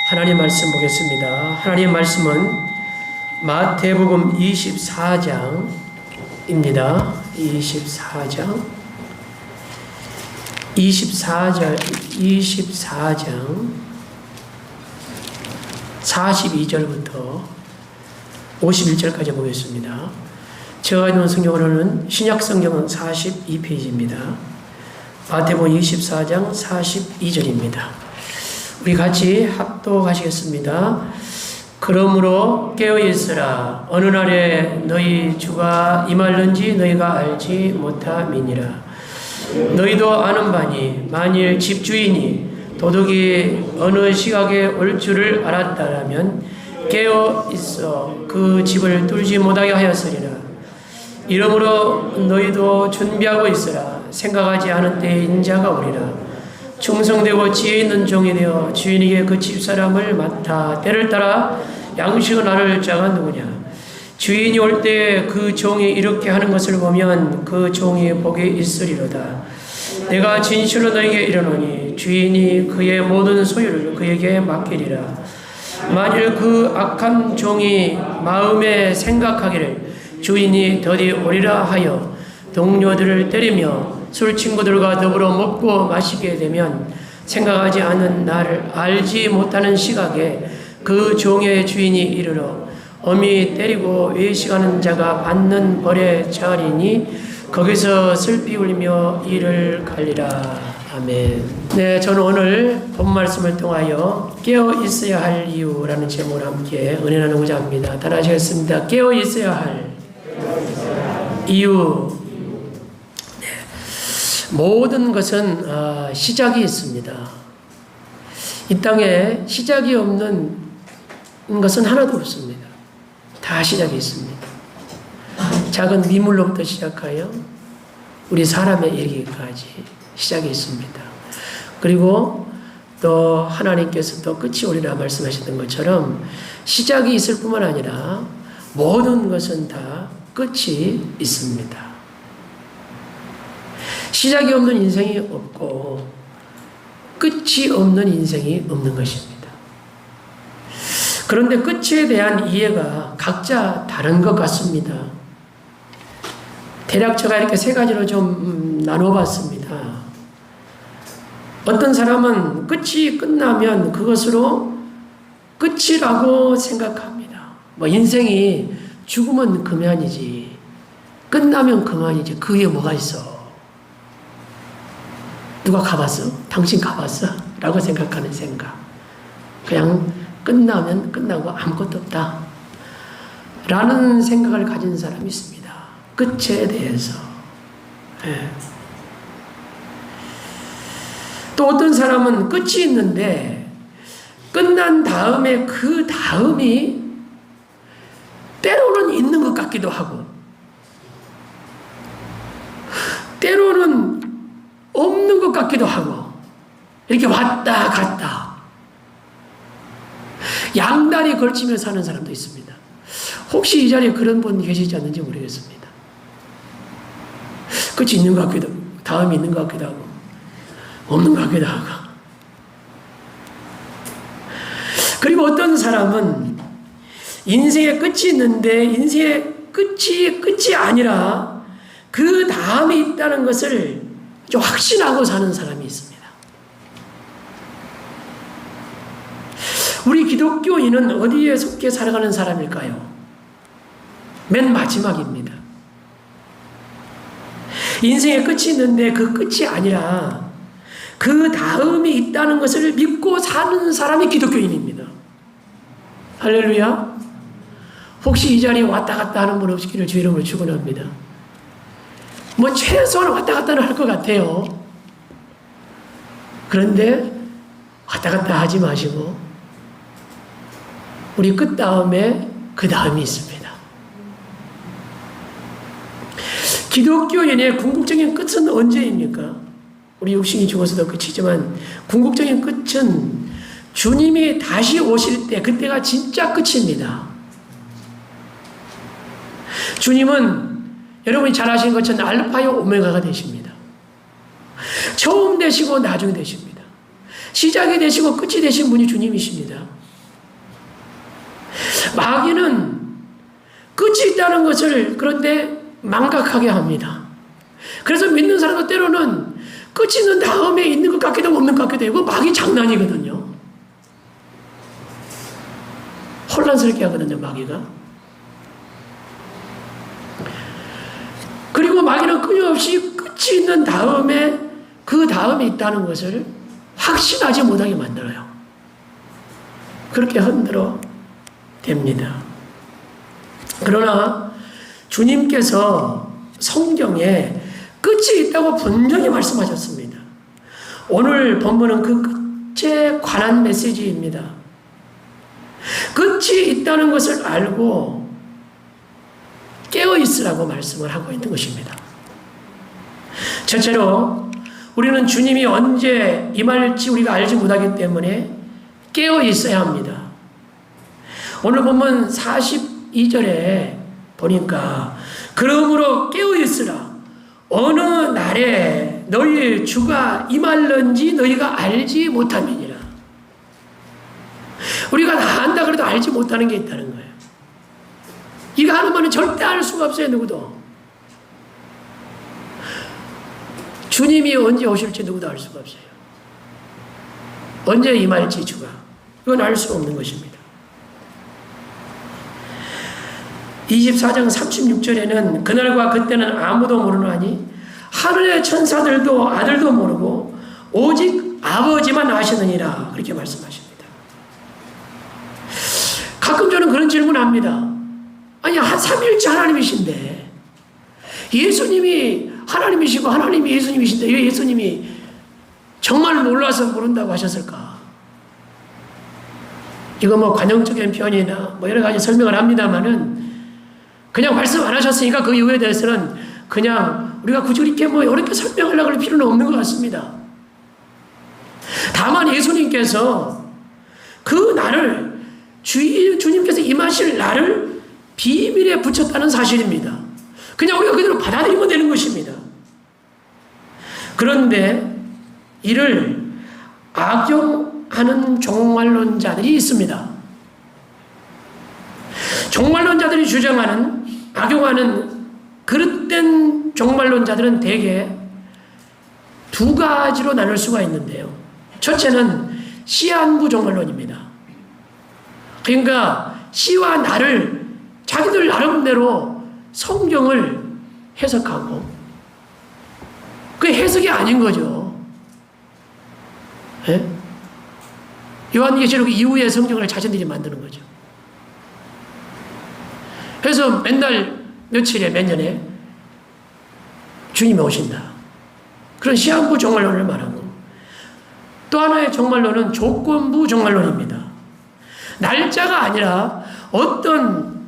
하나님 말씀 보겠습니다. 하나님 말씀은 마태복음 24장입니다. 24장 42절부터 51절까지 보겠습니다. 제가 있는 성경으로는 신약 성경은 42페이지입니다. 마태복음 24장 42절입니다. 우리 같이 합독하시겠습니다. 그러므로 깨어있으라. 어느 날에 너희 주가 임할는지 너희가 알지 못함이니라. 너희도 아는 바니 만일 집주인이 도둑이 어느 시각에 올 줄을 알았다라면 깨어있어 그 집을 뚫지 못하게 하였으리라. 이러므로 너희도 준비하고 있으라. 생각하지 않은 때에 인자가 오리라. 충성되고 지혜 있는 종이 되어 주인에게 그 집사람을 맡아 때를 따라 양식을 나눌 자가 누구냐. 주인이 올 때 그 종이 이렇게 하는 것을 보면 그 종이 복이 있으리로다. 내가 진실로 너에게 이르노니 주인이 그의 모든 소유를 그에게 맡기리라. 만일 그 악한 종이 마음에 생각하기를 주인이 더디 오리라 하여 동료들을 때리며 술 친구들과 더불어 먹고 마시게 되면 생각하지 않는 나를 알지 못하는 시각에 그 종의 주인이 이르러 엄히 때리고 외식하는 자가 받는 벌에 처하리니 거기서 슬피 울며 이를 갈리라. 아멘. 네, 저는 오늘 본 말씀을 통하여 깨어 있어야 할 이유라는 제목으로 함께 은혜 나누고자 합니다. 따라하시겠습니다. 깨어 있어야 할 이유. 네. 모든 것은 시작이 있습니다. 이 땅에 시작이 없는 것은 하나도 없습니다. 다 시작이 있습니다. 작은 미물로부터 시작하여 우리 사람의 이르기까지 시작이 있습니다. 그리고 또 하나님께서 또 끝이 오리라 말씀하셨던 것처럼 시작이 있을 뿐만 아니라 모든 것은 다 끝이 있습니다. 시작이 없는 인생이 없고 끝이 없는 인생이 없는 것입니다. 그런데 끝에 대한 이해가 각자 다른 것 같습니다. 대략 제가 이렇게 세 가지로 좀 나눠봤습니다. 어떤 사람은 끝이 끝나면 그것으로 끝이라고 생각합니다. 인생이 죽으면 그만이지, 끝나면 그만이지, 그 위에 뭐가 있어? 누가 가봤어? 당신 가봤어? 라고 생각하는 생각. 그냥 끝나면 끝나고 아무것도 없다 라는 생각을 가진 사람이 있습니다. 끝에 대해서. 예. 또 어떤 사람은 끝이 있는데 끝난 다음에 그 다음이 때로는 있는 것 같기도 하고 때로는 없는 것 같기도 하고 이렇게 왔다 갔다 양다리 걸치며 사는 사람도 있습니다. 혹시 이 자리에 그런 분 계시지 않는지 모르겠습니다. 끝이 있는 것 같기도 하고 다음이 있는 것 같기도 하고 없는 것 같기도 하고. 그리고 어떤 사람은 인생의 끝이 있는데 인생의 끝이 아니라 그 다음이 있다는 것을 좀 확신하고 사는 사람이 있습니다. 우리 기독교인은 어디에 속해 살아가는 사람일까요? 맨 마지막입니다. 인생의 끝이 있는데 그 끝이 아니라 그 다음이 있다는 것을 믿고 사는 사람이 기독교인입니다. 할렐루야. 혹시 이 자리에 왔다 갔다 하는 분 없기를 주 이름으로 축원합니다. 최소한 왔다 갔다는 할 것 같아요. 그런데 왔다 갔다 하지 마시고 우리 끝 다음에 그 다음이 있습니다. 기독교인의 궁극적인 끝은 언제입니까? 우리 육신이 죽어서도 끝이지만 궁극적인 끝은 주님이 다시 오실 때, 그때가 진짜 끝입니다. 주님은 여러분이 잘 아시는 것처럼 알파요 오메가가 되십니다. 처음 되시고 나중 되십니다. 시작이 되시고 끝이 되신 분이 주님이십니다. 마귀는 끝이 있다는 것을 그런데 망각하게 합니다. 그래서 믿는 사람도 때로는 끝이 있는 다음에 있는 것 같기도 하고 없는 것 같기도 하고 마귀 장난이거든요. 혼란스럽게 하거든요, 마귀가. 그리고 마귀는 끊임없이 끝이 있는 다음에 그 다음에 있다는 것을 확신하지 못하게 만들어요. 그렇게 흔들어 됩니다. 그러나 주님께서 성경에 끝이 있다고 분명히 말씀하셨습니다. 오늘 본문은 그 끝에 관한 메시지입니다. 끝이 있다는 것을 알고 깨어있으라고 말씀을 하고 있는 것입니다. 첫째로 우리는 주님이 언제 임할지 우리가 알지 못하기 때문에 깨어있어야 합니다. 오늘 본문 42절에 보니까 그러므로 깨어있으라. 어느 날에 너희의 주가 임할는지 너희가 알지 못함이니라. 우리가 다 안다 그래도 알지 못하는 게 있다는 거예요. 이거 하는 말은 절대 알 수가 없어요, 누구도. 주님이 언제 오실지 누구도 알 수가 없어요. 언제 임할지 주가. 이건 알 수 없는 것입니다. 24장 36절에는 그날과 그때는 아무도 모르나니 하늘의 천사들도 아들도 모르고 오직 아버지만 아시느니라. 그렇게 말씀하십니다. 가끔 저는 그런 질문합니다. 아니, 삼위일체 하나님이신데 예수님이 하나님이시고 하나님이 예수님이신데 왜 예수님이 정말 몰라서 모른다고 하셨을까? 이거 뭐 관용적인 표현이나 뭐 여러 가지 설명을 합니다만은 그냥 말씀 안 하셨으니까 그 이유에 대해서는 그냥 우리가 굳이 이렇게 뭐 이렇게 설명하려고 할 필요는 없는 것 같습니다. 다만 예수님께서 그 날을 주님께서 임하실 날을 비밀에 붙였다는 사실입니다. 그냥 우리가 그대로 받아들이면 되는 것입니다. 그런데 이를 악용하는 종말론자들이 있습니다. 종말론자들이 주장하는 악용하는 그릇된 종말론자들은 대개 두 가지로 나눌 수가 있는데요. 첫째는 시한부 종말론입니다. 그러니까 시와 나를 자기들 나름대로 성경을 해석하고 그게 해석이 아닌 거죠. 예? 요한계시록 이후의 성경을 자신들이 만드는 거죠. 그래서 맨날 며칠에 몇 년에 주님이 오신다. 그런 시한부 종말론을 말하고 또 하나의 종말론은 조건부 종말론입니다. 날짜가 아니라 어떤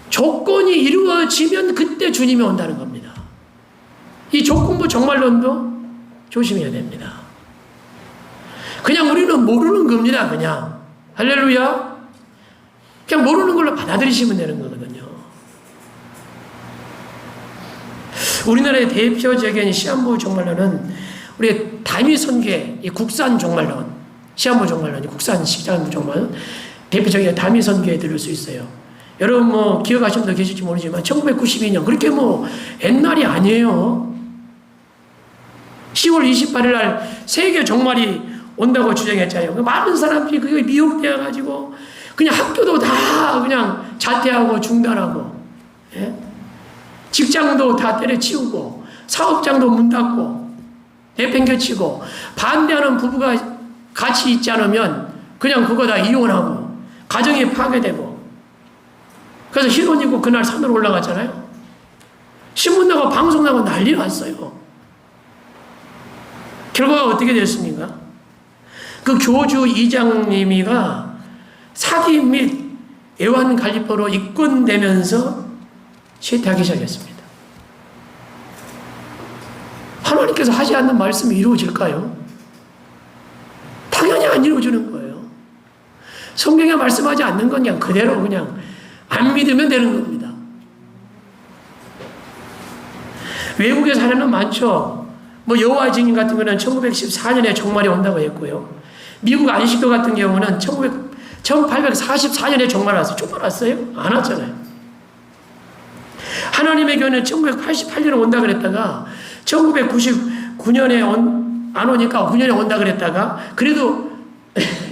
조건이 이루어지면 그때 주님이 온다는 겁니다. 이 조건부 종말론도 조심해야 됩니다. 그냥 우리는 모르는 겁니다. 그냥 할렐루야. 그냥 모르는 걸로 받아들이시면 되는 거거든요. 우리나라의 대표적인 시한부 종말론은 우리 다미선교회, 이 국산 종말론, 시한부 종말론이 국산 시한부 종말론, 대표적인 다미선교회에 들을 수 있어요. 여러분 뭐 기억하시는 분도 계실지 모르지만 1992년 그렇게 뭐 옛날이 아니에요. 10월 28일 날 세계 종말이 온다고 주장했잖아요. 많은 사람들이 그게 미혹되어 가지고 그냥 학교도 다 그냥 자퇴하고 중단하고, 예? 직장도 다 때려치우고 사업장도 문 닫고 내팽개치고 반대하는 부부가 같이 있지 않으면 그냥 그거 다 이혼하고 가정이 파괴되고 그래서 희론이고 그날 산으로 올라갔잖아요. 신문 나고 방송 나고 난리 났어요. 결과가 어떻게 됐습니까? 그 교주 이장님이가 사기 및 애완 갈리포로 입건되면서 쇠퇴하기 시작했습니다. 하나님께서 하지 않는 말씀이 이루어질까요? 당연히 안 이루어지는 거예요. 성경에 말씀하지 않는 건 그냥 그대로 그냥 안 믿으면 되는 겁니다. 외국에 사례는 많죠. 뭐 여호와 증인 같은 거는 1914년에 종말이 온다고 했고요. 미국 안식교 같은 경우는 1844년에 종말 왔어요. 종말 왔어요? 안 왔잖아요. 하나님의 교회는 1988년에 온다 그랬다가 1999년에 안 오니까 9년에 온다 그랬다가 그래도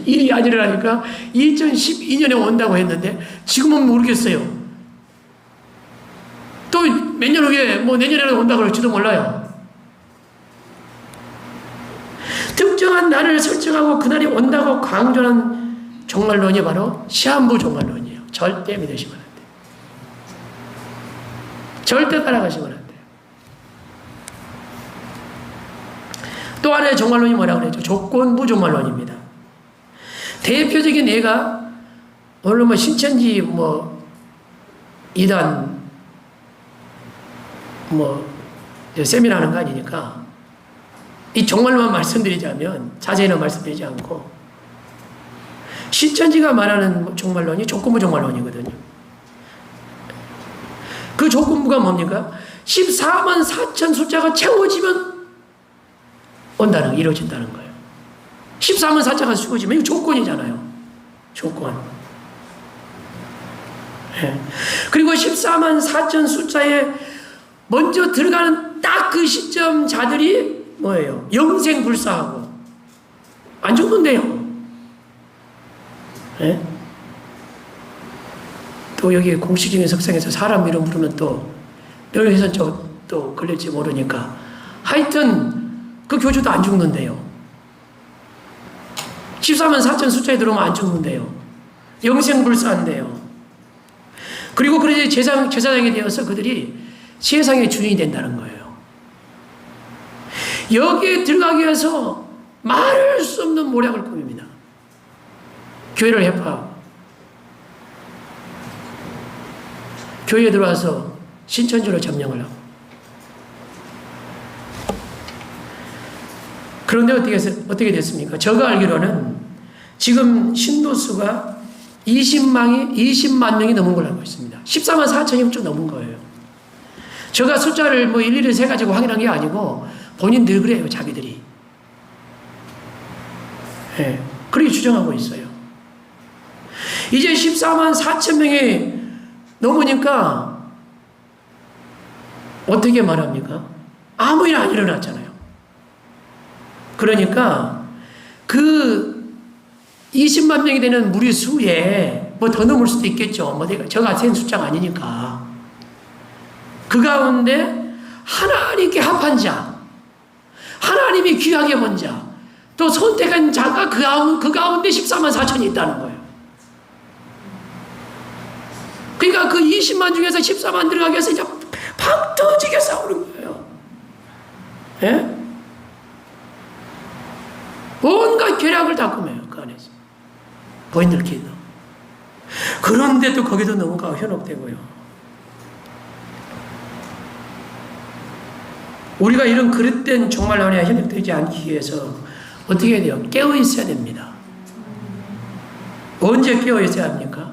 일이 안 일어나니까 2012년에 온다고 했는데 지금은 모르겠어요. 또 몇 년 후에 뭐 내년에 온다고 할지도 몰라요. 특정한 날을 설정하고 그날이 온다고 강조하는 종말론이 바로 시한부 종말론이에요. 절대 믿으시면 안 돼요. 절대 따라가시면 안 돼요. 또 하나의 종말론이 뭐라고 그랬죠? 조건부 종말론입니다. 대표적인 예가 물론 뭐 신천지 뭐 이단 뭐 세미나 하는 거 아니니까 이 종말만 말씀드리자면 자세히는 말씀드리지 않고 신천지가 말하는 종말론이 조건부 종말론이거든요. 그 조건부가 뭡니까? 14만 4천 숫자가 채워지면 온다는 이루어진다는 거예요. 14만 4자가 채워지면 이거 조건이잖아요. 조건. 네. 그리고 14만 4천 숫자에 먼저 들어가는 딱 그 시점 자들이 뭐예요? 영생불사하고 안 죽는데요. 네? 또 여기 공식적인 석상에서 사람 이름 부르면 또 명예훼손 또 걸릴지 모르니까 하여튼 그 교주도 안 죽는데요. 14만 4천 숫자에 들어오면 안 죽는데요. 영생불사인데요. 그리고 그러지 제사장이 되어서 그들이 세상의 주인이 된다는 거예요. 여기에 들어가기 위해서 말할 수 없는 모략을 꾸밉니다. 교회를 해파. 교회에 들어와서 신천지로 점령을 하고. 그런데 어떻게 됐습니까? 제가 알기로는 지금 신도수가 20만 명이 넘은 걸로 알고 있습니다. 14만 4천이 좀 넘은 거예요. 제가 숫자를 뭐 일일이 세가지고 확인한 게 아니고 본인들 그래요, 자기들이. 예, 그렇게 주장하고 있어요. 이제 14만 4천 명이 넘으니까 어떻게 말합니까? 아무 일 안 일어났잖아요. 그러니까 그 20만 명이 되는 무리수에 뭐 더 넘을 수도 있겠죠. 뭐 제가 센 숫자가 아니니까. 그 가운데 하나님께 합한 자, 하나님이 귀하게 본 자, 또 선택한 자가 그 가운데 14만 4천이 있다는 거예요. 그러니까 그 20만 중에서 14만 들어가기 위해서 이제 팍 터지게 싸우는 거예요. 예? 온갖 계략을 다 꾸며요, 그 안에서. 본인들끼리도. 그런데도 거기도 너무 현혹되고요. 우리가 이런 그릇된 종말론에 현혹되지 않기 위해서 어떻게 해야 돼요? 깨어 있어야 됩니다. 언제 깨어 있어야 합니까?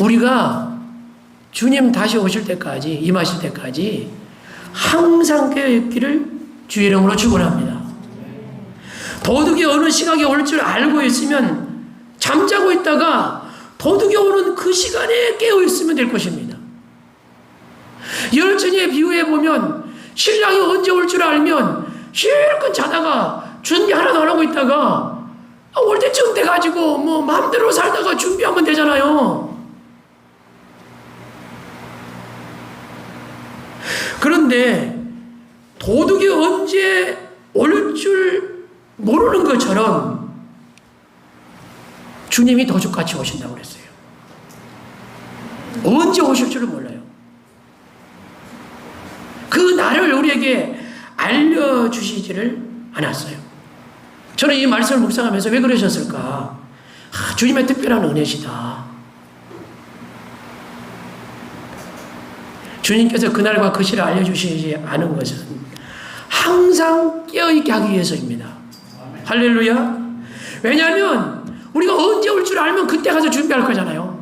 우리가 주님 다시 오실 때까지, 임하실 때까지 항상 깨어 있기를 주의 이름으로 축원합니다. 도둑이 어느 시각에 올 줄 알고 있으면 잠자고 있다가 도둑이 오는 그 시간에 깨어 있으면 될 것입니다. 열전의 비유에 보면 신랑이 언제 올 줄 알면 실컷 자다가 준비 하나도 안 하고 있다가 올 때쯤 돼가지고 뭐 마음대로 살다가 준비하면 되잖아요. 그런데 도둑이 언제 올 줄 모르는 것처럼 주님이 도둑같이 오신다고 그랬어요. 언제 오실 줄을 몰라요. 그 날을 우리에게 알려주시지를 않았어요. 저는 이 말씀을 묵상하면서 왜 그러셨을까? 주님의 특별한 은혜시다. 주님께서 그날과 그 시를 알려주시지 않은 것은 항상 깨어있게 하기 위해서입니다. 할렐루야. 왜냐하면 우리가 언제 올 줄 알면 그때 가서 준비할 거잖아요.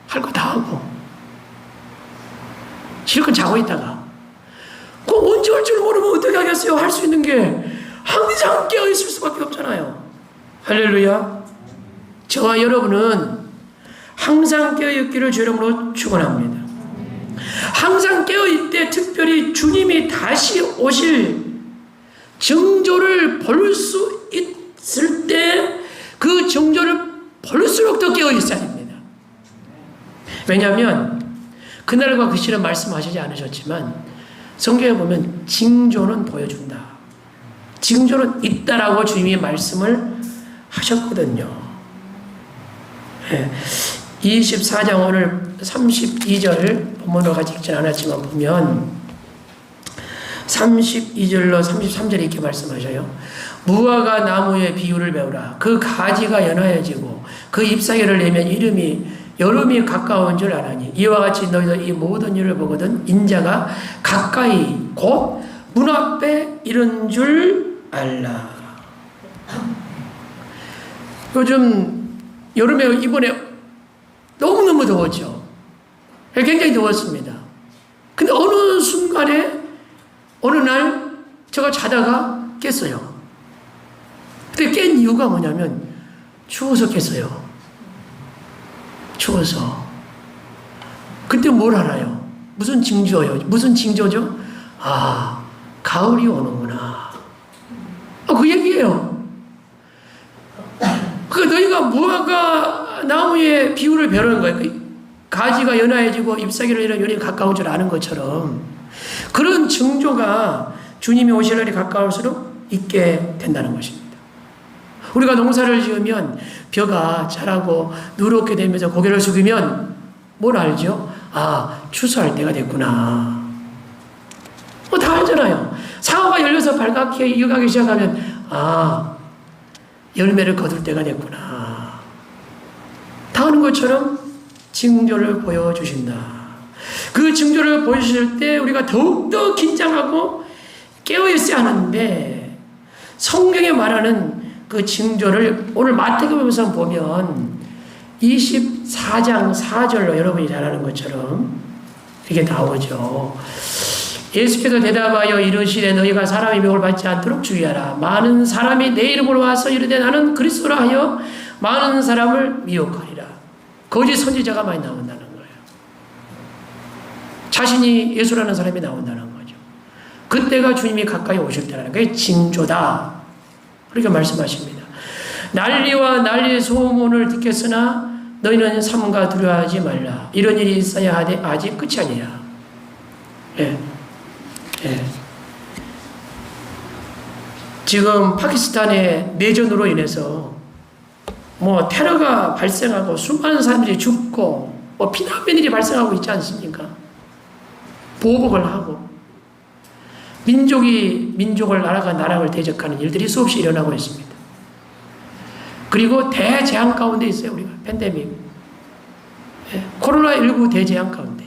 할 거 다 하고 실컷 자고 있다가 그 언제 올 줄 모르면 어떻게 하겠어요? 할 수 있는 게 항상 깨어있을 수밖에 없잖아요. 할렐루야. 저와 여러분은 항상 깨어있기를 주 이름으로 축원합니다. 항상 깨어있을 때 특별히 주님이 다시 오실 징조를 볼 수 있을 때 그 징조를 볼수록 더 깨어있어야 됩니다. 왜냐하면 그날과 그 시는 말씀하시지 않으셨지만 성경에 보면 징조는 보여준다. 징조는 있다라고 주님이 말씀을 하셨거든요. 24장 오늘 32절 본문으로 같이 읽진 않았지만 보면 32절로 33절에 이렇게 말씀하셔요. 무화과 나무의 비유를 배우라. 그 가지가 연하여지고 그 잎사귀를 내면 여름이 가까운 줄 아나니 이와 같이 너희도 이 모든 일을 보거든 인자가 가까이 곧 문 앞에 이른 줄 알라. 요즘 여름에 이번에 너무너무 더웠죠. 굉장히 더웠습니다. 근데 어느 순간에 어느 날 제가 자다가 깼어요. 그때 깬 이유가 뭐냐면 추워서 깼어요. 추워서. 그때 뭘 알아요? 무슨 징조요? 무슨 징조죠? 아, 가을이 오는구나. 그 얘기예요. 그 너희가 무화과 나무의 비유를 배우는 거예요. 그 가지가 연하여지고 잎사귀를 이런 요리 가까운 줄 아는 것처럼 그런 징조가 주님이 오실 날이 가까울수록 있게 된다는 것입니다. 우리가 농사를 지으면 벼가 자라고 누렇게 되면서 고개를 숙이면 뭘 알죠? 아, 추수할 때가 됐구나. 다 알잖아요. 상어가 열려서 발갛게 익어가기 시작하면 아, 열매를 거둘 때가 됐구나. 다 아는 것처럼 징조를 보여주신다. 그 징조를 보여주실 때 우리가 더욱더 긴장하고 깨어있어야 하는데 성경에 말하는 그 징조를 오늘 마태복음에서 보면 24장 4절로 여러분이 잘 아는 것처럼 이게 나오죠. 예수께서 대답하여 이르시되 너희가 사람의 미혹을 받지 않도록 주의하라. 많은 사람이 내 이름으로 와서 이르되 나는 그리스도라 하여 많은 사람을 미혹하리라. 거짓 선지자가 많이 나온다는 거예요. 자신이 예수라는 사람이 나온다는 거죠. 그때가 주님이 가까이 오실 때라는 게 징조다. 그렇게 말씀하십니다. 난리와 난리의 소문을 듣겠으나 너희는 삼가 두려워하지 말라. 이런 일이 있어야 하되 아직 끝이 아니라. 예. 예. 지금 파키스탄의 내전으로 인해서 테러가 발생하고 수많은 사람들이 죽고 피난민들이 발생하고 있지 않습니까? 보복을 하고 민족을 나라가 나라를 대적하는 일들이 수없이 일어나고 있습니다. 그리고 대재앙 가운데 있어요. 우리가 팬데믹, 코로나19 대재앙 가운데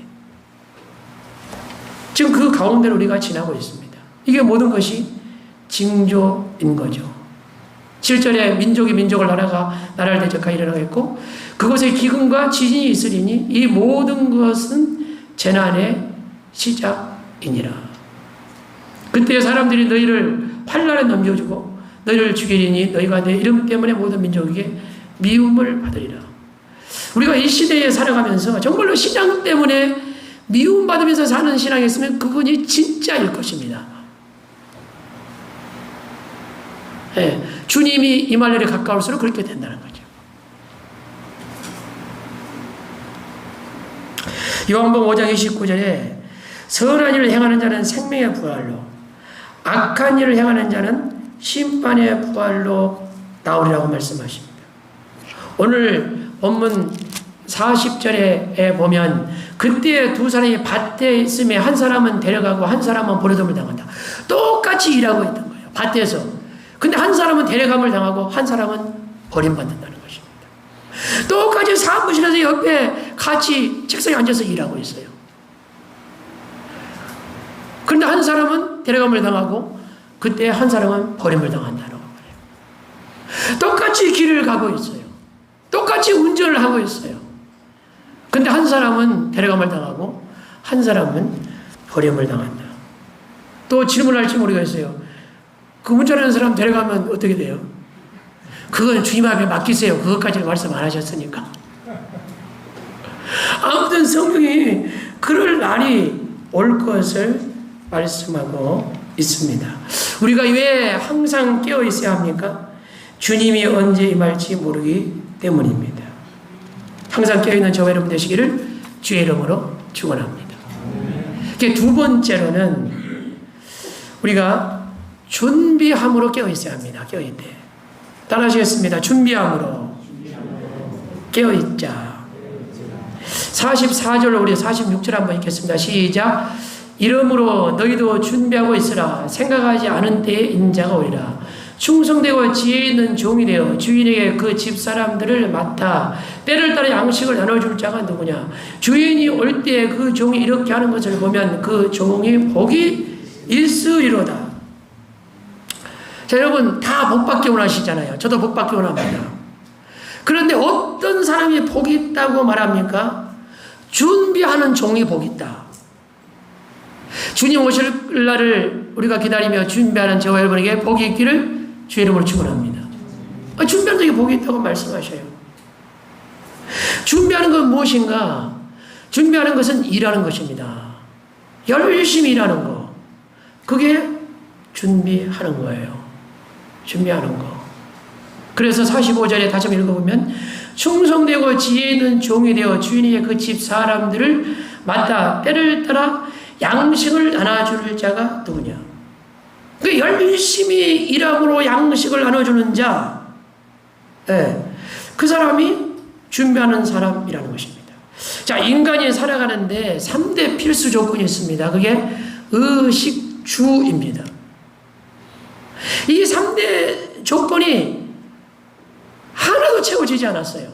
지금 그 가운데를 우리가 지나고 있습니다. 이게 모든 것이 징조인 거죠. 7절에 민족을 나라가 나라를 대적하여 일어나겠고 그곳에 기근과 지진이 있으리니 이 모든 것은 재난의 시작이니라. 그때 사람들이 너희를 환난에 넘겨주고 너희를 죽이리니 너희가 내 이름 때문에 모든 민족에게 미움을 받으리라. 우리가 이 시대에 살아가면서 정말로 신앙 때문에 미움받으면서 사는 신앙이 있으면 그분이 진짜일 것입니다. 네, 주님이 임할 날이 가까울수록 그렇게 된다는 거죠. 요한복음 5장 29절에 선한 일을 행하는 자는 생명의 부활로 악한 일을 행하는 자는 심판의 부활로 나오리라고 말씀하십니다. 오늘 본문 40절에 보면 그때 두 사람이 밭에 있으면 한 사람은 데려가고 한 사람은 버려둠을 당한다. 똑같이 일하고 있던 거예요. 밭에서. 근데 한 사람은 데려감을 당하고 한 사람은 버림받는다는 것입니다. 똑같이 사무실에서 옆에 같이 책상에 앉아서 일하고 있어요. 그런데 한 사람은 데려감을 당하고 그때 한 사람은 버림을 당한다는 거예요. 똑같이 길을 가고 있어요. 똑같이 운전을 하고 있어요. 근데 한 사람은 데려감을 당하고 한 사람은 버림을 당한다. 또 질문할지 모르겠어요. 그 운전하는 사람 데려가면 어떻게 돼요? 그건 주님 앞에 맡기세요. 그것까지는 말씀 안 하셨으니까. 아무튼 성경이 그럴 날이 올 것을 말씀하고 있습니다. 우리가 왜 항상 깨어 있어야 합니까? 주님이 언제 임할지 모르기 때문입니다. 항상 깨어있는 저와 여러분 되시기를 주의 이름으로 축원합니다. 두 번째로는 우리가 준비함으로 깨어 있어야 합니다. 깨어 있대. 따라하시겠습니다. 준비함으로 깨어 있자. 44절 우리 46절 한번 읽겠습니다. 시작. 이러므로 너희도 준비하고 있으라. 생각하지 않은 때에 인자가 오리라. 충성되고 지혜 있는 종이 되어 주인에게 그 집사람들을 맡아 때를 따라 양식을 나눠줄 자가 누구냐. 주인이 올 때 그 종이 이렇게 하는 것을 보면 그 종이 복이 있으리로다. 자, 여러분 다 복받기 원하시잖아요. 저도 복받기 원합니다. 그런데 어떤 사람이 복이 있다고 말합니까? 준비하는 종이 복이 있다. 주님 오실 날을 우리가 기다리며 준비하는 저와 여러분에게 복이 있기를 주의 이름으로 축원합니다. 준비하는 적에 복이 있다고 말씀하셔요. 준비하는 건 무엇인가? 준비하는 것은 일하는 것입니다. 열심히 일하는 거. 그게 준비하는 거예요. 준비하는 거. 그래서 45절에 다시 한번 읽어보면 충성되고 지혜 있는 종이 되어 주인에게 그 집 사람들을 맡아 때를 따라 양식을 나눠줄 자가 누구냐. 그 열심히 일함으로 양식을 나눠주는 자, 그 사람이 준비하는 사람이라는 것입니다. 자, 인간이 살아가는데 3대 필수 조건이 있습니다. 그게 의식주입니다. 이 3대 조건이 하나도 채워지지 않았어요.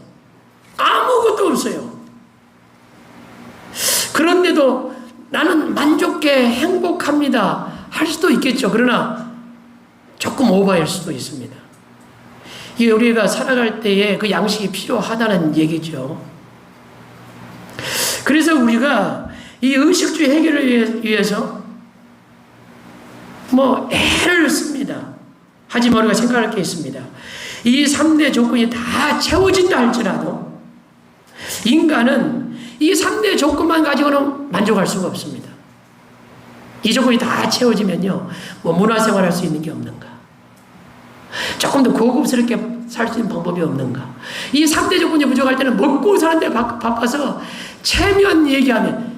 아무것도 없어요. 그런데도 나는 만족해 행복합니다 할 수도 있겠죠. 그러나 조금 오버일 수도 있습니다. 이게 우리가 살아갈 때에 그 양식이 필요하다는 얘기죠. 그래서 우리가 이 의식주 해결을 위해서 애를 씁니다. 하지만 우리가 생각할 게 있습니다. 이 3대 조건이 다 채워진다 할지라도 인간은 이 3대 조건만 가지고는 만족할 수가 없습니다. 이 조건이 다 채워지면요, 문화생활 할 수 있는 게 없는가? 조금 더 고급스럽게 살 수 있는 방법이 없는가? 이 3대 조건이 부족할 때는 먹고 사는데 바빠서 체면 얘기하면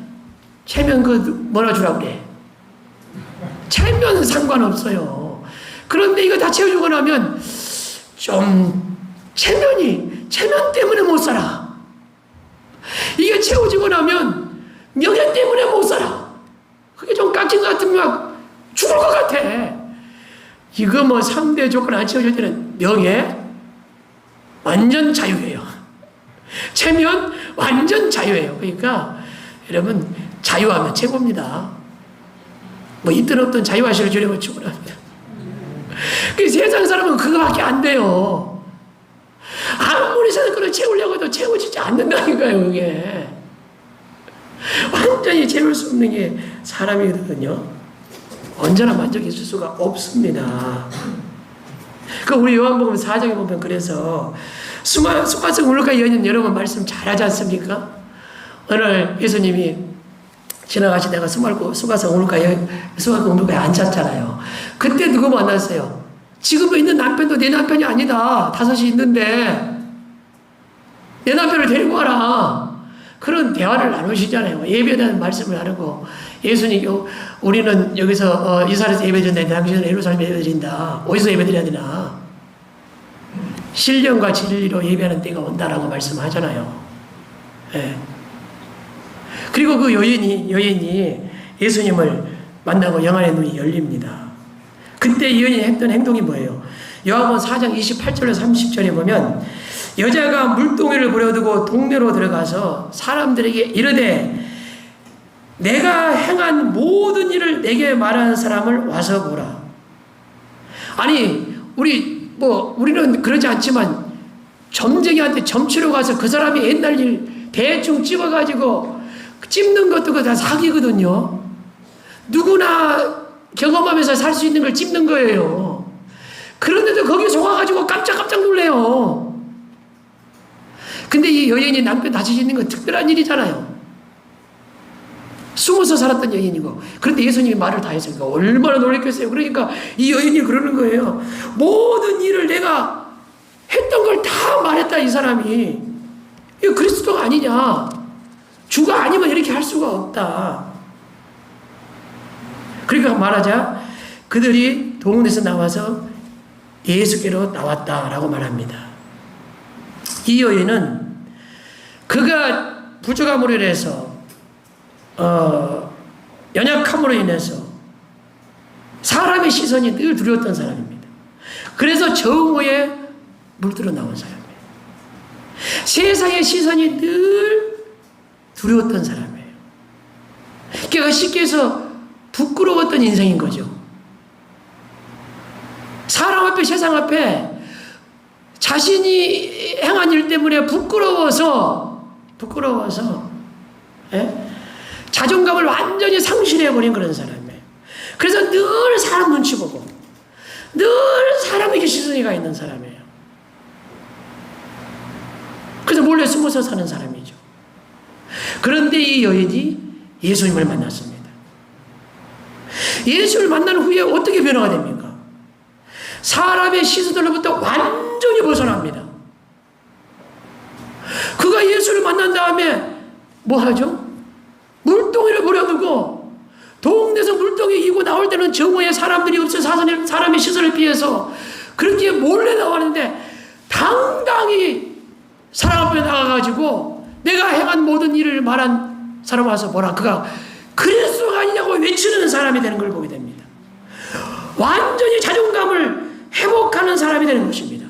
체면 뭐라 주라고 그래? 체면 상관없어요. 그런데 이거 다 채워주고 나면 좀 체면 때문에 못 살아. 이게 채워지고 나면 명예 때문에 못 살아. 그게 좀 깍진 것 같으면 막 죽을 것 같아. 이거 3대 조건 안 채워질 때는 명예 완전 자유예요. 체면 완전 자유예요. 그러니까 여러분 자유하면 최고입니다. 있든 없든 자유하시길 주님을 축원합니다. 그 세상 사람은 그거밖에 안 돼요. 아무리 세상을 채우려고 해도 채워지지 않는다니까요. 그게 완전히 채울 수 없는 게 사람이거든요. 언제나 만족해 줄 수가 없습니다. 우리 요한복음 4장에 보면 그래서 수가성 울루카 여인 여러분 말씀 잘하지 않습니까? 오늘 예수님이 지나가시다가 수가성 울루카에 앉았잖아요. 그때 누구 만났어요? 지금 있는 남편도 내 남편이 아니다. 5이 있는데 내 남편을 데리고 와라. 그런 대화를 나누시잖아요. 예배에 대한 말씀을 나누고 예수님 우리는 여기서 이스라엘에서 예배드린다. 당신은 예루살렘에 예배드린다. 어디서 예배드려야 되나? 신령과 진리로 예배하는 때가 온다라고 말씀하잖아요. 네. 그리고 그 여인이 예수님을 만나고 영안의 눈이 열립니다. 그때 이 여인이 했던 행동이 뭐예요? 요한복음 4장 28절에서 30절에 보면 여자가 물동이를 부려두고 동네로 들어가서 사람들에게 이르되 내가 행한 모든 일을 내게 말하는 사람을 와서 보라. 아니 우리는 그러지 않지만 점쟁이한테 점치러 가서 그 사람이 옛날 일 대충 찍어가지고 찝는 것도 그거 다 사기거든요. 누구나 경험하면서 살 수 있는 걸 찝는 거예요. 그런데도 거기 속아가지고 깜짝 놀래요. 이 여인이 남편 다시 짓는 건 특별한 일이잖아요. 숨어서 살았던 여인이고. 그런데 예수님이 말을 다 했으니까 얼마나 놀랐겠어요. 그러니까 이 여인이 그러는 거예요. 모든 일을 내가 했던 걸 다 말했다, 이 사람이. 이거 그리스도가 아니냐. 주가 아니면 이렇게 할 수가 없다. 그러니까 말하자 그들이 동원에서 나와서 예수께로 나왔다라고 말합니다. 이 여인은 그가 부족함으로 인해서 연약함으로 인해서 사람의 시선이 늘 두려웠던 사람입니다. 그래서 정오에 물들어 나온 사람이에요. 세상의 시선이 늘 두려웠던 사람이에요. 그러니까 쉽게 해서 부끄러웠던 인생인 거죠. 사람 앞에, 세상 앞에 자신이 행한 일 때문에 부끄러워서 자존감을 완전히 상실해버린 그런 사람이에요. 그래서 늘 사람 눈치 보고 늘 사람에게 시선이 가 있는 사람이에요. 그래서 몰래 숨어서 사는 사람이죠. 그런데 이 여인이 예수님을 만났습니다. 예수를 만난 후에 어떻게 변화가 됩니까? 사람의 시선으로부터 완전히 벗어납니다. 그가 예수를 만난 다음에 뭐 하죠? 물동이를 버려두고 동네에서 물동이 이고 나올 때는 정오에 사람들이 없어서 사람의 시선을 피해서 그렇게 몰래 나왔는데 당당히 사람 앞에 나가가지고 내가 행한 모든 일을 말한 사람 와서 뭐라 그가 그리스도가 아니냐고 외치는 사람이 되는 걸 보게 됩니다. 완전히 자존감을 회복하는 사람이 되는 것입니다.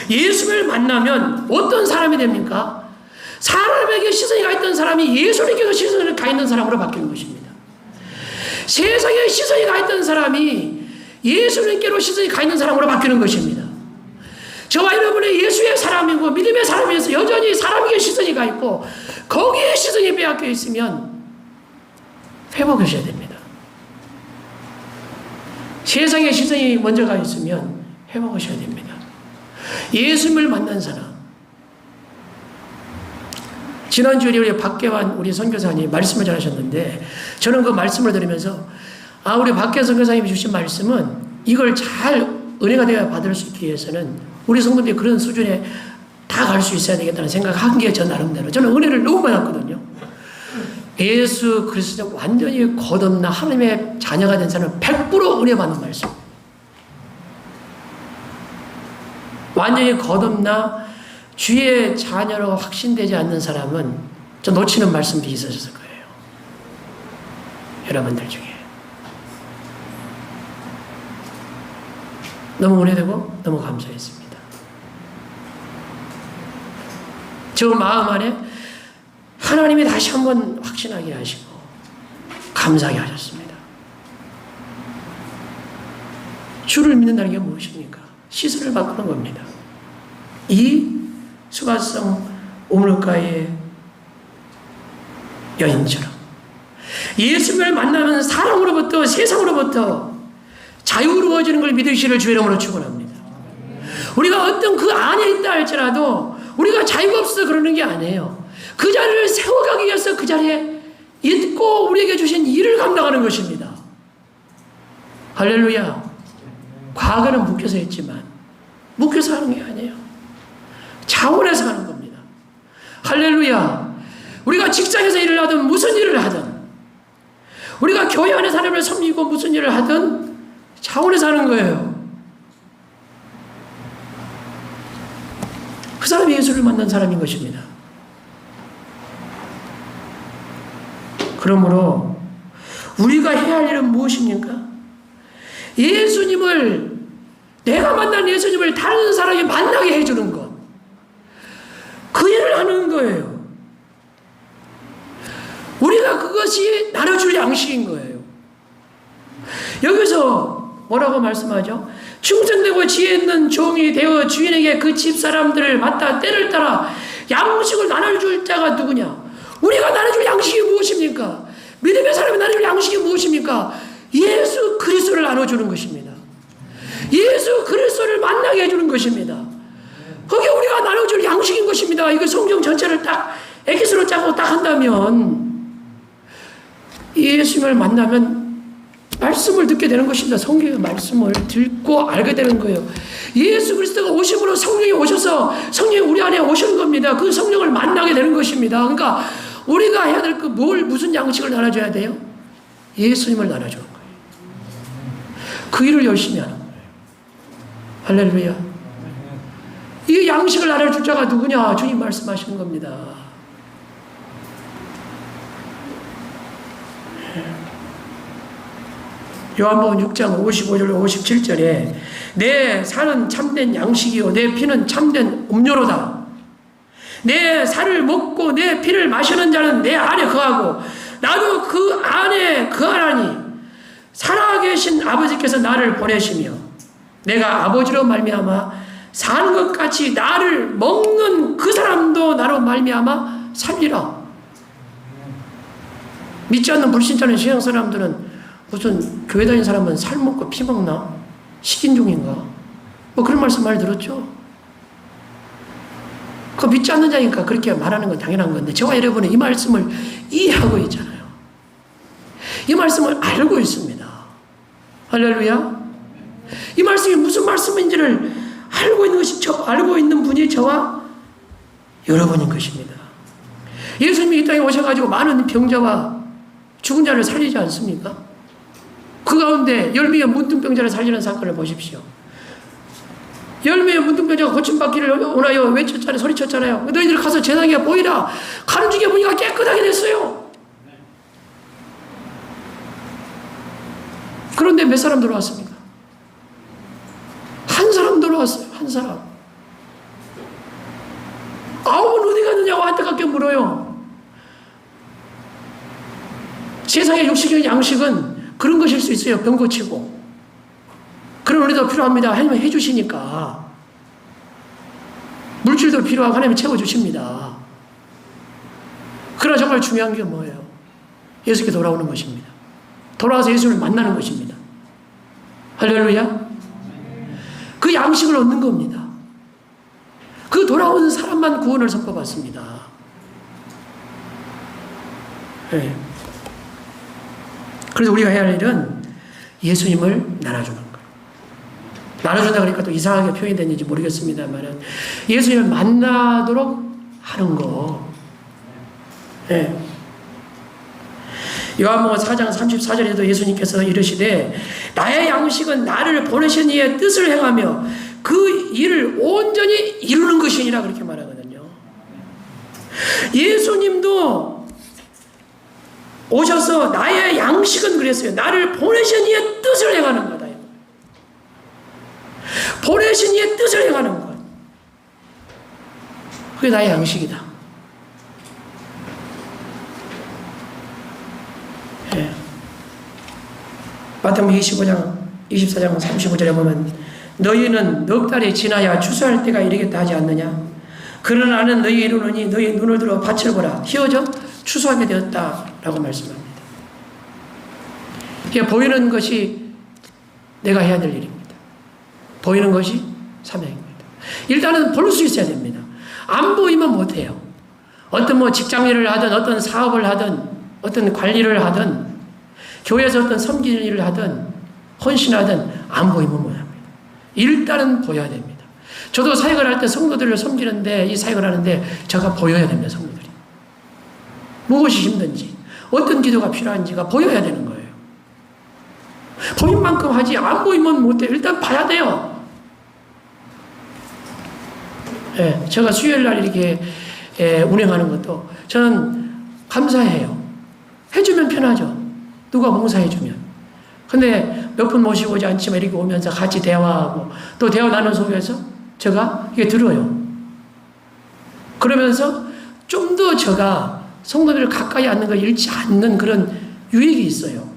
예수를 만나면 어떤 사람이 됩니까? 사람에게 시선이 가 있던 사람이 예수님께서 시선이 가 있는 사람으로 바뀌는 것입니다. 세상에 시선이 가 있던 사람이 예수님께로 시선이 가 있는 사람으로 바뀌는 것입니다. 저와 여러분의 예수의 사람이고 믿음의 사람이어서 여전히 사람에게 시선이 가 있고 거기에 시선이 빼앗겨 있으면 회복하셔야 됩니다. 세상에 시선이 먼저 가 있으면 회복하셔야 됩니다. 예수님을 만난 사람. 지난주에 우리 박계환 우리 선교사님 말씀을 잘하셨는데 저는 그 말씀을 들으면서 우리 박계환 선교사님이 주신 말씀은 이걸 잘 은혜가 되어 받을 수 있기 위해서는 우리 성도들이 그런 수준에 다 갈 수 있어야 되겠다는 생각한 게 저 나름대로 저는 은혜를 너무 받았거든요. 예수 그리스도 완전히 거듭나 하나님의 자녀가 된 사람은 100% 은혜 받는 말씀. 완전히 거듭나 주의 자녀로 확신되지 않는 사람은 저 놓치는 말씀도 있으셨을 거예요. 여러분들 중에. 너무 은혜되고 너무 감사했습니다. 저 마음 안에 하나님이 다시 한번 확신하게 하시고 감사하게 하셨습니다. 주를 믿는다는 게 무엇입니까? 시선을 바꾸는 겁니다. 이 수가성 우물가의 여인처럼 예수님을 만나면 사람으로부터 세상으로부터 자유로워지는 걸 믿으시를 주의 이름으로 축원합니다. 우리가 어떤 그 안에 있다 할지라도 우리가 자유가 없어서 그러는 게 아니에요. 그 자리를 세워가기 위해서 그 자리에 있고 우리에게 주신 일을 감당하는 것입니다. 할렐루야. 과거는 묶여서 했지만 묶여서 하는 게 아니에요. 차원에서 하는 겁니다. 할렐루야. 우리가 직장에서 일을 하든 무슨 일을 하든 우리가 교회 안에서 하나님을 섬기고 무슨 일을 하든 차원에서 하는 거예요. 그 사람이 예수를 만난 사람인 것입니다. 그러므로 우리가 해야 할 일은 무엇입니까? 예수님을 내가 만난 예수님을 다른 사람이 만나게 해주는 것. 그 일을 하는 거예요. 우리가 그것이 나눠줄 양식인 거예요. 여기서 뭐라고 말씀하죠? 충성되고 지혜 있는 종이 되어 주인에게 그 집사람들을 맡아 때를 따라 양식을 나눠줄 자가 누구냐? 우리가 나눠줄 양식이 무엇입니까? 믿음의 사람이 나눠줄 양식이 무엇입니까? 예수 그리스도를 나눠주는 것입니다. 예수 그리스도를 만나게 해주는 것입니다. 거기에 우리가 나눠 나눠줄 양식인 것입니다. 이거 성경 전체를 딱 엑기스로 짜고 딱 한다면 예수님을 만나면 말씀을 듣게 되는 것입니다. 성경의 말씀을 듣고 알게 되는 거예요. 예수 그리스도가 오심으로 성령이 오셔서 성령이 우리 안에 오시는 겁니다. 그 성령을 만나게 되는 것입니다. 그러니까 우리가 해야 될 그 무슨 양식을 나눠줘야 돼요? 예수님을 나눠주는 거예요. 그 일을 열심히 하는 거예요. 할렐루야. 이 양식을 나눠줄 자가 누구냐? 주님 말씀하시는 겁니다. 요한복음 6장 55절 57절에 내 살은 참된 양식이요 내 피는 참된 음료로다. 내 살을 먹고 내 피를 마시는 자는 내 안에 거하고 나도 그 안에 거하나니 살아계신 아버지께서 나를 보내시며 내가 아버지로 말미암아 사는 것 같이 나를 먹는 그 사람도 나로 말미암아 살리라. 믿지 않는 불신자는 신앙 사람들은 무슨 교회 다니는 사람은 살 먹고 피 먹나? 식인종인가? 뭐 그런 말씀 많이 들었죠? 그 믿지 않는 자니까 그렇게 말하는 건 당연한 건데 저와 여러분은 이 말씀을 이해하고 있잖아요. 이 말씀을 알고 있습니다. 할렐루야. 이 말씀이 무슨 말씀인지를 알고 있는 분이 저와 여러분인 것입니다. 예수님이 이 땅에 오셔가지고 많은 병자와 죽은 자를 살리지 않습니까? 그 가운데 10명의 문둥병자를 살리는 사건을 보십시오. 10명의 문둥병자가 고침받기를 원하여 외쳤잖아요. 소리쳤잖아요. 너희들 가서 제사장에게 보이라. 가는 중에 보니까 깨끗하게 됐어요. 그런데 몇 사람 들어왔습니까? 한 사람 들어왔어요. 한 사람. 9은 어디 갔느냐고 안타깝게 물어요. 세상의 육식의 양식은 그런 것일 수 있어요. 병 고치고. 그런 은혜도 필요합니다. 하나님은 해주시니까. 물질도 필요하고 하나님이 채워주십니다. 그러나 정말 중요한 게 뭐예요? 예수께 돌아오는 것입니다. 돌아와서 예수를 만나는 것입니다. 할렐루야. 그 양식을 얻는 겁니다. 그 돌아오는 사람만 구원을 선포받습니다. 네. 그래서 우리가 해야 할 일은 예수님을 나눠주는 거예요. 나눠준다 그러니까 또 이상하게 표현됐는지 모르겠습니다만 예수님을 만나도록 하는 거. 네. 요한복음 4장 34절에도 예수님께서 이르시되 나의 양식은 나를 보내신 이의 뜻을 행하며 그 일을 온전히 이루는 것이니라 그렇게 말하거든요. 예수님도 오셔서 나의 양식은 그랬어요. 나를 보내신 이의 뜻을 행하는 거다. 보내신 이의 뜻을 행하는 것. 그게 나의 양식이다. 예. 마태복음 25장 24장 35절에 보면 너희는 넉 달이 지나야 추수할 때가 이르겠다 하지 않느냐? 그러나 나는 너희에 이르노니 너희 눈을 들어 밭을 보라. 휘어져 추수하게 되었다라고 말씀합니다. 이게 보이는 것이 내가 해야 될 일입니다. 보이는 것이 사명입니다. 일단은 볼 수 있어야 됩니다. 안 보이면 못해요. 어떤 직장일을 하든 어떤 사업을 하든 어떤 관리를 하든 교회에서 어떤 섬기는 일을 하든 헌신하든 안 보이면 못합니다. 일단은 보여야 됩니다. 저도 사역을 할 때 성도들을 섬기는데 이 사역을 하는데 제가 보여야 됩니다. 성도들이. 무엇이 힘든지 어떤 기도가 필요한지가 보여야 되는 거예요. 보인 만큼 하지 안 보이면 못해요. 일단 봐야 돼요. 예, 제가 수요일날 이렇게 운행하는 것도 저는 감사해요. 해주면 편하죠. 누가 봉사해주면. 근데 몇 분 모시고 오지 않지만 이렇게 오면서 같이 대화하고 또 대화 나누는 속에서 제가 이게 들어요. 그러면서 좀 더 제가 성도들을 가까이 앉는 걸 잃지 않는 그런 유익이 있어요.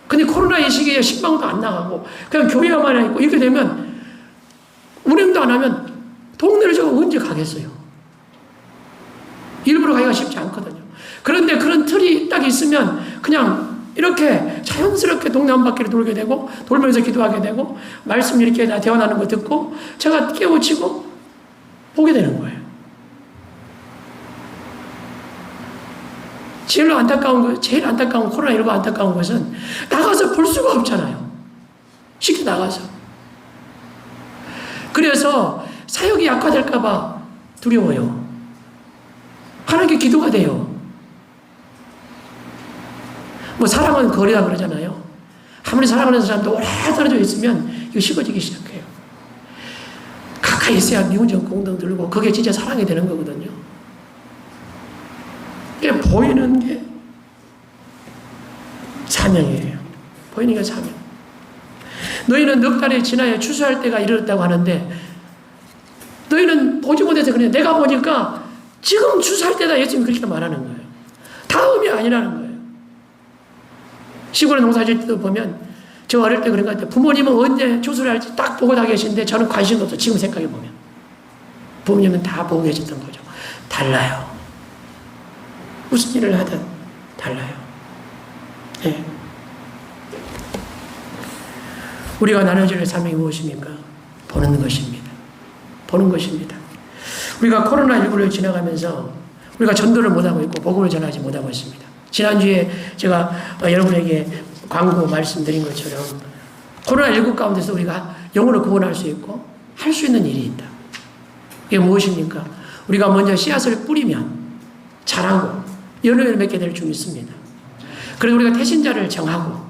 근데 코로나 이 시기에 신방도 안 나가고 그냥 교회만 있고 이렇게 되면 운행도 안 하면 동네를 제가 언제 가겠어요? 일부러 가기가 쉽지 않거든요. 그런데 그런 틀이 딱 있으면 그냥 이렇게 자연스럽게 동네 한 바퀴를 돌게 되고 돌면서 기도하게 되고 말씀 이렇게 대화 나누는 거 듣고 제가 깨우치고 보게 되는 거예요. 제일 안타까운 코로나19 안타까운 것은 나가서 볼 수가 없잖아요. 쉽게 나가서. 그래서 사역이 약화될까봐 두려워요. 하나님께 기도가 돼요. 뭐 사랑은 거리다 그러잖아요. 아무리 사랑하는 사람도 오래 떨어져 있으면 이거 식어지기 시작해요. 가까이 있어야 미운정 공동 들고 그게 진짜 사랑이 되는 거거든요. 이게 보이는 게 사명이에요. 보이는 게 사명. 너희는 넉 달이 지나야 추수할 때가 이르렀다고 하는데 너희는 보지 못해서 그래. 내가 보니까 지금 추수할 때다 예수님이 그렇게 말하는 거예요. 다음이 아니라는 거예요. 시골에 농사 질 때도 보면 저 어릴 때 그런 것 같아요. 부모님은 언제 추수를 할지 딱 보고 다 계신데 저는 관심도 없어. 지금 생각해 보면. 부모님은 다 보고 계셨던 거죠. 달라요. 무슨 일을 하든 달라요. 네. 우리가 나눠질 사명이 무엇입니까? 보는 것입니다. 보는 것입니다. 우리가 코로나19를 지나가면서 우리가 전도를 못하고 있고 복음을 전하지 못하고 있습니다. 지난주에 제가 여러분에게 광고 말씀드린 것처럼 코로나19 가운데서 우리가 영혼을 구원할 수 있고 할 수 있는 일이 있다. 그게 무엇입니까? 우리가 먼저 씨앗을 뿌리면 자라고 열매를 맺게 될 줄 믿습니다. 그리고 우리가 태신자를 정하고,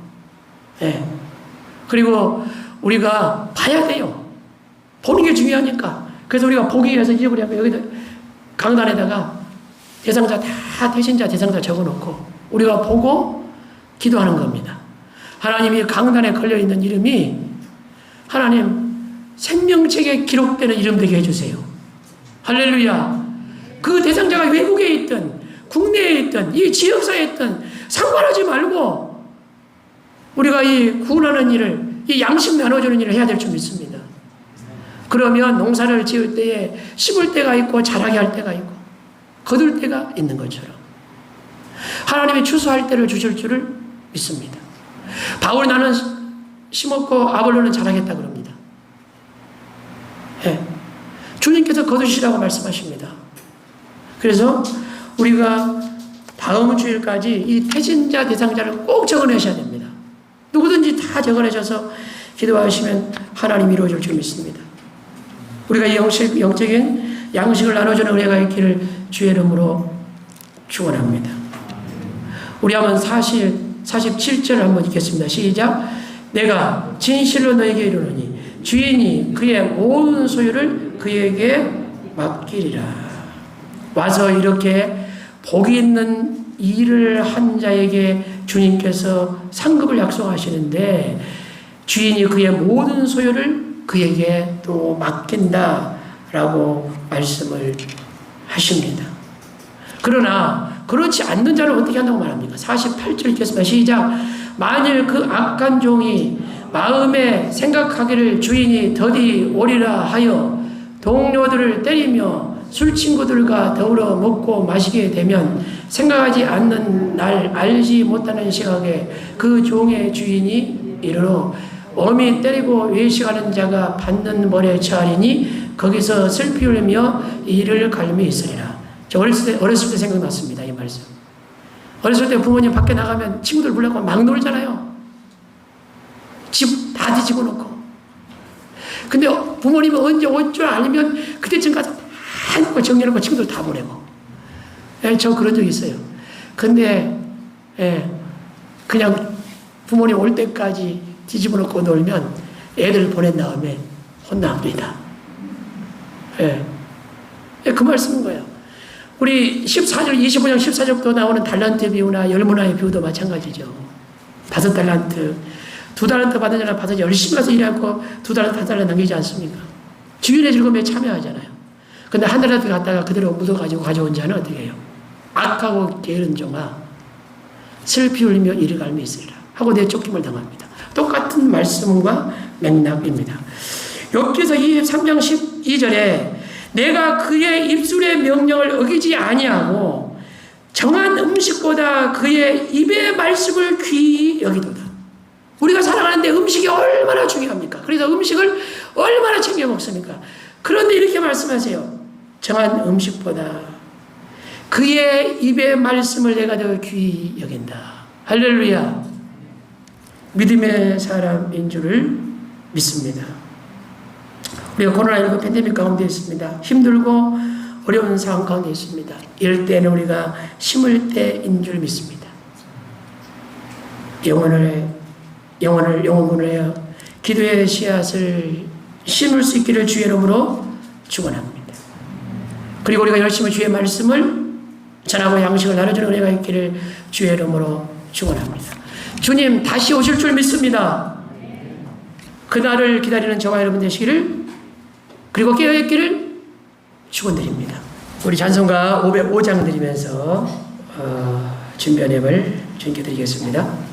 예. 그리고 우리가 봐야 돼요. 보는 게 중요하니까. 그래서 우리가 보기 위해서 잊어버리면 여기다 강단에다가 대상자 다 태신자 대상자 적어놓고 우리가 보고 기도하는 겁니다. 하나님이 강단에 걸려있는 이름이 하나님 생명책에 기록되는 이름 되게 해주세요. 할렐루야. 그 대상자가 외국에 있든 국내에 있든 이 지역사에 있든 상관하지 말고 우리가 이 구원하는 일을 이 양식 나눠주는 일을 해야 될 줄 믿습니다. 그러면 농사를 지을 때에 심을 때가 있고 자라게 할 때가 있고 거둘 때가 있는 것처럼 하나님이 추수할 때를 주실 줄을 믿습니다. 바울 나는 심었고 아볼로는 자라겠다 그럽니다. 네. 주님께서 거두시라고 말씀하십니다. 그래서 우리가 다음 주일까지 이 태신자 대상자를 꼭 적어내셔야 됩니다. 누구든지 다 적어내셔서 기도하시면 하나님이 이루어질 줄 믿습니다. 우리가 이 영적인 양식을 나눠주는 은혜가 있기를 주의 이름으로 축원합니다. 우리 한번 47절 한번 읽겠습니다. 시작. 내가 진실로 너에게 이르노니 주인이 그의 모든 소유를 그에게 맡기리라. 와서 이렇게 복이 있는 일을 한 자에게 주님께서 상급을 약속하시는데 주인이 그의 모든 소유를 그에게 또 맡긴다라고 말씀을 하십니다. 그러나 그렇지 않는 자는 어떻게 한다고 말합니까? 48절 읽겠습니다. 시작. 만일 그 악한 종이 마음에 생각하기를 주인이 더디 오리라 하여 동료들을 때리며 술 친구들과 더불어 먹고 마시게 되면 생각하지 않는 날 알지 못하는 시각에 그 종의 주인이 이르러 어미 때리고 외식하는 자가 받는 벌에 처하리니 거기서 슬피 울며 이를 갈미 있으리라. 저 어렸을 때 생각났습니다. 이 말씀. 어렸을 때 부모님 밖에 나가면 친구들 불러고 막 놀잖아요. 집 다 뒤집어 놓고. 근데 부모님은 언제 올 줄 알면 그때쯤 가서 다 정리해놓고 친구들 다 보내고. 예, 저 그런 적이 있어요. 근데 예, 그냥 부모님 올 때까지 뒤집어 놓고 놀면 애들 보낸 다음에 혼납니다. 예, 그 말씀인 거예요. 우리 14절, 25장 14절부터 나오는 달란트 비유나 열문화의 비유도 마찬가지죠. 5달란트, 2달란트 받은 자는 받아서 열심히 가서 일하고 2달란트, 1달란트 남기지 않습니까? 주인의 즐거움에 참여하잖아요. 근데 1달란트 갖다가 그대로 묻어가지고 가져온 자는 어떻게 해요? 악하고 게으른 종아, 슬피 울며 이를 갈미 있으리라 하고 내쫓김을 당합니다. 똑같은 말씀과 맥락입니다. 여기서 23장 12절에 내가 그의 입술의 명령을 어기지 아니하고 정한 음식보다 그의 입의 말씀을 귀히 여기도다. 우리가 살아가는데 음식이 얼마나 중요합니까? 그래서 음식을 얼마나 챙겨 먹습니까? 그런데 이렇게 말씀하세요. 정한 음식보다 그의 입의 말씀을 내가 더 귀히 여긴다. 할렐루야. 믿음의 사람인 줄을 믿습니다. 우리가 코로나19 팬데믹 가운데 있습니다. 힘들고 어려운 상황 가운데 있습니다. 이럴 때는 우리가 심을 때인 줄 믿습니다. 영혼을 해요. 기도의 씨앗을 심을 수 있기를 주의 이름으로 축원합니다. 그리고 우리가 열심히 주의 말씀을 전하고 양식을 나눠주는 은혜가 있기를 주의 이름으로 축원합니다. 주님 다시 오실 줄 믿습니다. 그날을 기다리는 저와 여러분 되시기를, 그리고 깨어있기를 축원드립니다. 우리 찬송가 505장 드리면서 준비한 예배를 주님께 드리겠습니다.